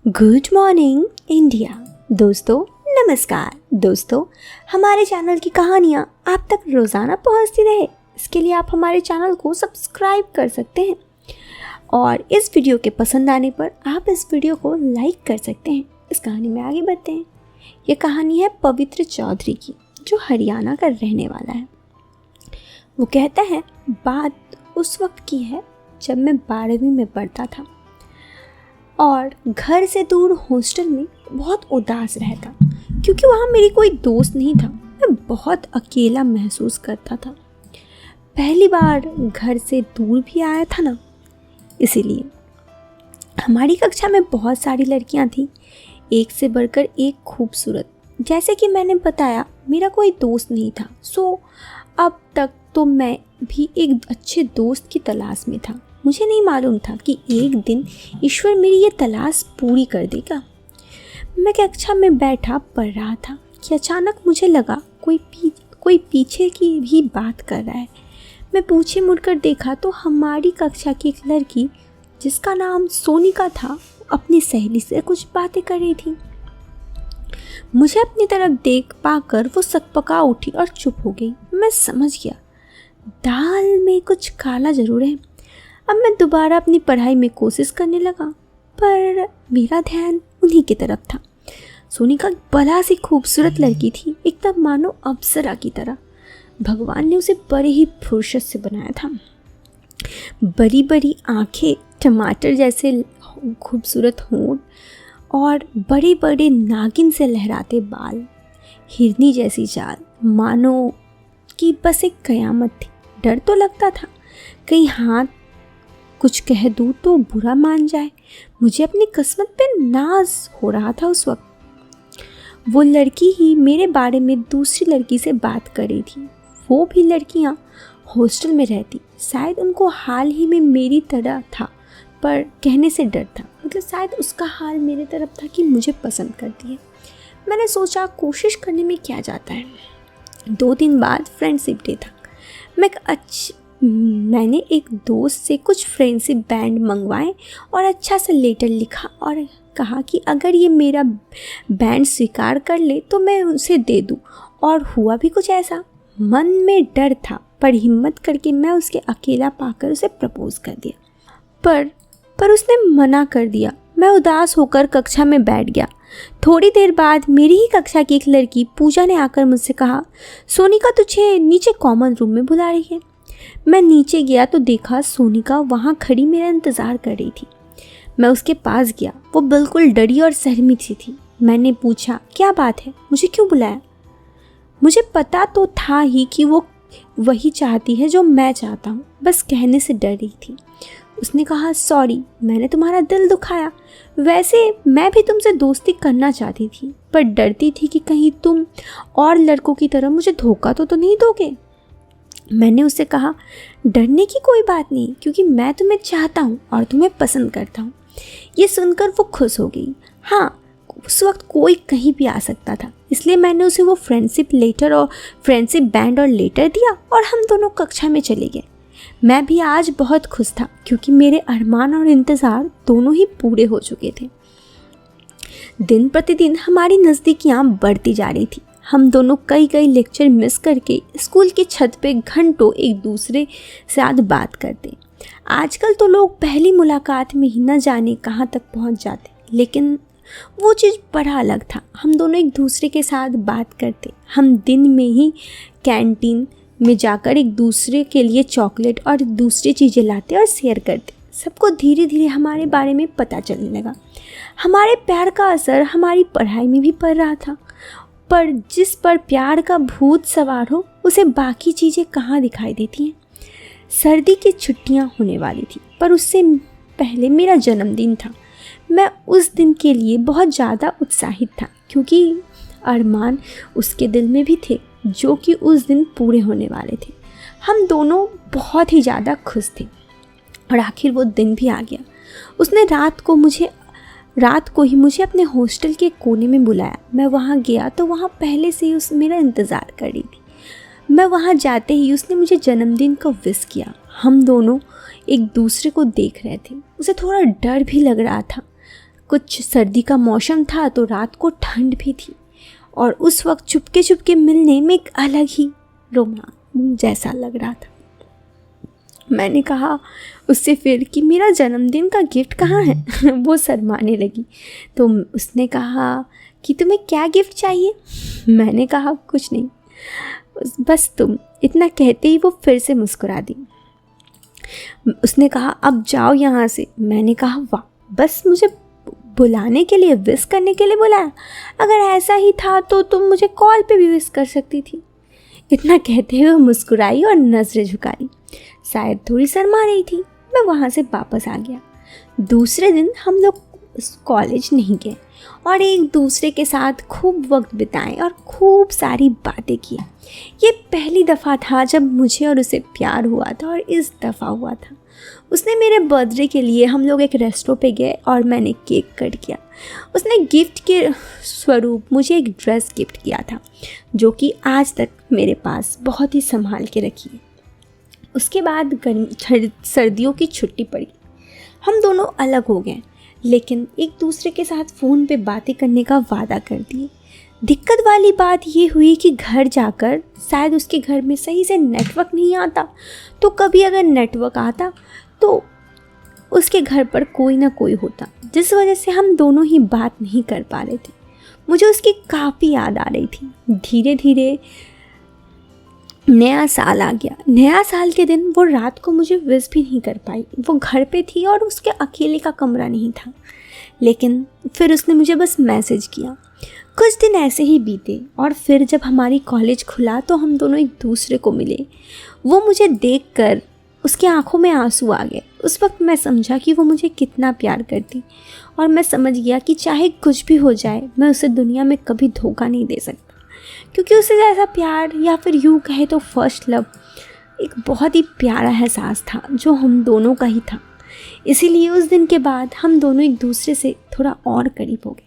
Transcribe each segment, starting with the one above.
Good morning India. दोस्तों नमस्कार। दोस्तों, हमारे चैनल की कहानियाँ आप तक रोज़ाना पहुँचती रहे, इसके लिए आप हमारे चैनल को सब्सक्राइब कर सकते हैं और इस वीडियो के पसंद आने पर आप इस वीडियो को लाइक कर सकते हैं। इस कहानी में आगे बढ़ते हैं। ये कहानी है पवित्र चौधरी की, जो हरियाणा का रहने वाला है। वो कहता है, बात उस वक्त की है जब मैं 12वीं में पढ़ता था और घर से दूर हॉस्टल में बहुत उदास रहता, क्योंकि वहाँ मेरी कोई दोस्त नहीं था। मैं बहुत अकेला महसूस करता था। पहली बार घर से दूर भी आया था ना, इसीलिए। हमारी कक्षा में बहुत सारी लड़कियाँ थीं, एक से बढ़कर एक खूबसूरत। जैसे कि मैंने बताया, मेरा कोई दोस्त नहीं था। अब तक तो मैं भी एक अच्छे दोस्त की तलाश में था। मुझे नहीं मालूम था कि एक दिन ईश्वर मेरी ये तलाश पूरी कर देगा। मैं कक्षा में बैठा पढ़ रहा था कि अचानक मुझे लगा कोई पीछे की भी बात कर रहा है। मैं पीछे मुड़कर देखा तो हमारी कक्षा की एक लड़की, जिसका नाम सोनिका था, अपनी सहेली से कुछ बातें कर रही थी। मुझे अपनी तरफ देख पाकर वो सकपका उठी और चुप हो गई। मैं समझ गया, दाल में कुछ काला जरूर है। अब मैं दोबारा अपनी पढ़ाई में कोशिश करने लगा, पर मेरा ध्यान उन्हीं की तरफ था। सोनिका भला सी खूबसूरत लड़की थी, एकदम मानो अप्सरा की तरह। भगवान ने उसे बड़े ही फुर्सत से बनाया था। बड़ी बड़ी आंखें, टमाटर जैसे खूबसूरत होंठ और बड़े बड़े नागिन से लहराते बाल, हिरनी जैसी चाल, मानो कि बस एक कयामत थी। डर तो लगता था कहीं हाथ कुछ कह दूँ तो बुरा मान जाए। मुझे अपनी किस्मत पे नाज हो रहा था उस वक्त। वो लड़की ही मेरे बारे में दूसरी लड़की से बात कर रही थी। वो भी लड़कियां हॉस्टल में रहती, शायद उनको हाल ही में मेरी तरह था, पर कहने से डर था। मतलब शायद उसका हाल मेरे तरफ था कि मुझे पसंद करती है। मैंने सोचा, कोशिश करने में क्या जाता है। 2 दिन बाद फ्रेंडशिप डे था। मैंने एक दोस्त से कुछ फ्रेंडशिप बैंड मंगवाए और अच्छा सा लेटर लिखा और कहा कि अगर ये मेरा बैंड स्वीकार कर ले तो मैं उसे दे दूँ। और हुआ भी कुछ ऐसा। मन में डर था, पर हिम्मत करके मैं उसके अकेला पाकर उसे प्रपोज कर दिया। पर उसने मना कर दिया। मैं उदास होकर कक्षा में बैठ गया। थोड़ी देर बाद मेरी ही कक्षा की एक लड़की पूजा ने आकर मुझसे कहा, सोनिका तुझे नीचे कॉमन रूम में बुला रही है। मैं नीचे गया तो देखा सोनिका वहाँ खड़ी मेरा इंतज़ार कर रही थी। मैं उसके पास गया। वो बिल्कुल डरी और सहमी सी थी। मैंने पूछा, क्या बात है, मुझे क्यों बुलाया? मुझे पता तो था ही कि वो वही चाहती है जो मैं चाहता हूँ, बस कहने से डर रही थी। उसने कहा, सॉरी, मैंने तुम्हारा दिल दुखाया। वैसे मैं भी तुमसे दोस्ती करना चाहती थी, पर डरती थी कि कहीं तुम और लड़कों की तरह मुझे धोखा तो नहीं दोगे। मैंने उससे कहा, डरने की कोई बात नहीं, क्योंकि मैं तुम्हें चाहता हूँ और तुम्हें पसंद करता हूँ। ये सुनकर वो खुश हो गई। हाँ, उस वक्त कोई कहीं भी आ सकता था, इसलिए मैंने उसे वो फ्रेंडशिप बैंड और लेटर दिया और हम दोनों कक्षा में चले गए। मैं भी आज बहुत खुश था, क्योंकि मेरे अरमान और इंतज़ार दोनों ही पूरे हो चुके थे। दिन प्रतिदिन हमारी नज़दीकियाँ बढ़ती जा रही थी। हम दोनों कई लेक्चर मिस करके स्कूल की छत पे घंटों एक दूसरे से साथ बात करते। आजकल तो लोग पहली मुलाकात में ही न जाने कहाँ तक पहुँच जाते, लेकिन वो चीज़ बड़ा अलग था। हम दोनों एक दूसरे के साथ बात करते। हम दिन में ही कैंटीन में जाकर एक दूसरे के लिए चॉकलेट और दूसरी चीज़ें लाते और शेयर करते। सबको धीरे धीरे हमारे बारे में पता चलने लगा। हमारे प्यार का असर हमारी पढ़ाई में भी पड़ रहा था, पर जिस पर प्यार का भूत सवार हो, उसे बाकी चीज़ें कहाँ दिखाई देती हैं। सर्दी की छुट्टियाँ होने वाली थी, पर उससे पहले मेरा जन्मदिन था। मैं उस दिन के लिए बहुत ज़्यादा उत्साहित था, क्योंकि अरमान उसके दिल में भी थे, जो कि उस दिन पूरे होने वाले थे। हम दोनों बहुत ही ज़्यादा खुश थे और आखिर वो दिन भी आ गया। उसने रात को ही मुझे अपने हॉस्टल के कोने में बुलाया। मैं वहाँ गया तो वहाँ पहले से ही मेरा इंतज़ार कर रही थी। मैं वहाँ जाते ही उसने मुझे जन्मदिन का विश किया। हम दोनों एक दूसरे को देख रहे थे। उसे थोड़ा डर भी लग रहा था, कुछ सर्दी का मौसम था तो रात को ठंड भी थी और उस वक्त चुपके चुपके मिलने में एक अलग ही रोमांच जैसा लग रहा था। मैंने कहा उससे फिर कि मेरा जन्मदिन का गिफ्ट कहाँ है। वो शर्माने लगी तो उसने कहा कि तुम्हें क्या गिफ्ट चाहिए। मैंने कहा कुछ नहीं, बस तुम। इतना कहते ही वो फिर से मुस्कुरा दी। उसने कहा अब जाओ यहाँ से। मैंने कहा वाह, बस मुझे बुलाने के लिए, विश करने के लिए बुलाया? अगर ऐसा ही था तो तुम मुझे कॉल पे भी विश कर सकती थी। इतना कहते हुए मुस्कुराई और नज़रें झुकाई, शायद थोड़ी शर्मा रही थी। मैं वहाँ से वापस आ गया। दूसरे दिन हम लोग कॉलेज नहीं गए और एक दूसरे के साथ खूब वक्त बिताएं और खूब सारी बातें की। ये पहली दफ़ा था जब मुझे और उसे प्यार हुआ था और इस दफ़ा हुआ था। उसने मेरे बर्थडे के लिए हम लोग एक रेस्टोरेंट पे गए और मैंने केक कट किया। उसने गिफ्ट के स्वरूप मुझे एक ड्रेस गिफ्ट किया था जो कि आज तक मेरे पास बहुत ही संभाल के रखी है। उसके बाद सर्दियों की छुट्टी पड़ी। हम दोनों अलग हो गए लेकिन एक दूसरे के साथ फ़ोन पे बातें करने का वादा कर दिए। दिक्कत वाली बात ये हुई कि घर जाकर शायद उसके घर में सही से नेटवर्क नहीं आता, तो कभी अगर नेटवर्क आता तो उसके घर पर कोई ना कोई होता, जिस वजह से हम दोनों ही बात नहीं कर पा रहे थे। मुझे उसकी काफ़ी याद आ रही थी। धीरे धीरे नया साल आ गया। नया साल के दिन वो रात को मुझे विश भी नहीं कर पाई। वो घर पे थी और उसके अकेले का कमरा नहीं था, लेकिन फिर उसने मुझे बस मैसेज किया। कुछ दिन ऐसे ही बीते और फिर जब हमारी कॉलेज खुला तो हम दोनों एक दूसरे को मिले। वो मुझे देखकर उसकी आंखों में आंसू आ गए। उस वक्त मैं समझा कि वो मुझे कितना प्यार करती और मैं समझ गया कि चाहे कुछ भी हो जाए मैं उसे दुनिया में कभी धोखा नहीं दे सकता, क्योंकि उससे जैसा प्यार, या फिर यूँ कहे तो फर्स्ट लव, एक बहुत ही प्यारा एहसास था जो हम दोनों का ही था। इसीलिए उस दिन के बाद हम दोनों एक दूसरे से थोड़ा और करीब हो गए।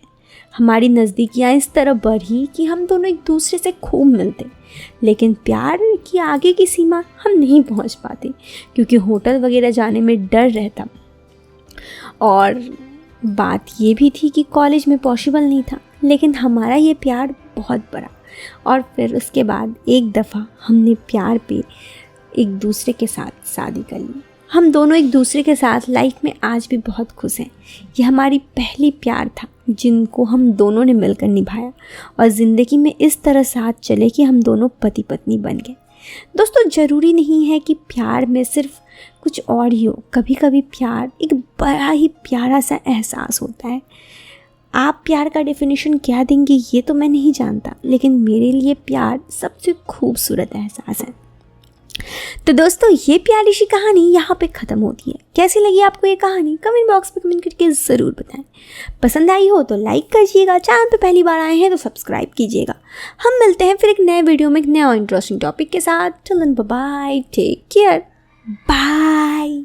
हमारी नज़दीकियाँ इस तरह बढ़ी कि हम दोनों एक दूसरे से खूब मिलते, लेकिन प्यार की आगे की सीमा हम नहीं पहुंच पाते क्योंकि होटल वगैरह जाने में डर रहता। और बात ये भी थी कि कॉलेज में पॉसिबल नहीं था, लेकिन हमारा ये प्यार बहुत बड़ा। और फिर उसके बाद एक दफ़ा हमने प्यार पे एक दूसरे के साथ शादी कर ली। हम दोनों एक दूसरे के साथ लाइफ में आज भी बहुत खुश हैं। ये हमारी पहली प्यार था जिनको हम दोनों ने मिलकर निभाया और ज़िंदगी में इस तरह साथ चले कि हम दोनों पति पत्नी बन गए। दोस्तों, ज़रूरी नहीं है कि प्यार में सिर्फ कुछ और ही हो। कभी कभी प्यार एक बड़ा ही प्यारा सा एहसास होता है। आप प्यार का डेफिनेशन क्या देंगे ये तो मैं नहीं जानता, लेकिन मेरे लिए प्यार सबसे खूबसूरत एहसास है। तो दोस्तों, ये प्यारी सी कहानी यहाँ पे ख़त्म होती है। कैसी लगी आपको ये कहानी? कमेंट बॉक्स में कमेंट करके ज़रूर बताएं। पसंद आई हो तो लाइक कीजिएगा, चैनल पे पहली बार आए हैं तो सब्सक्राइब कीजिएगा। हम मिलते हैं फिर एक नए वीडियो में एक नया इंटरेस्टिंग टॉपिक के साथ। Till then bye bye, take care, bye.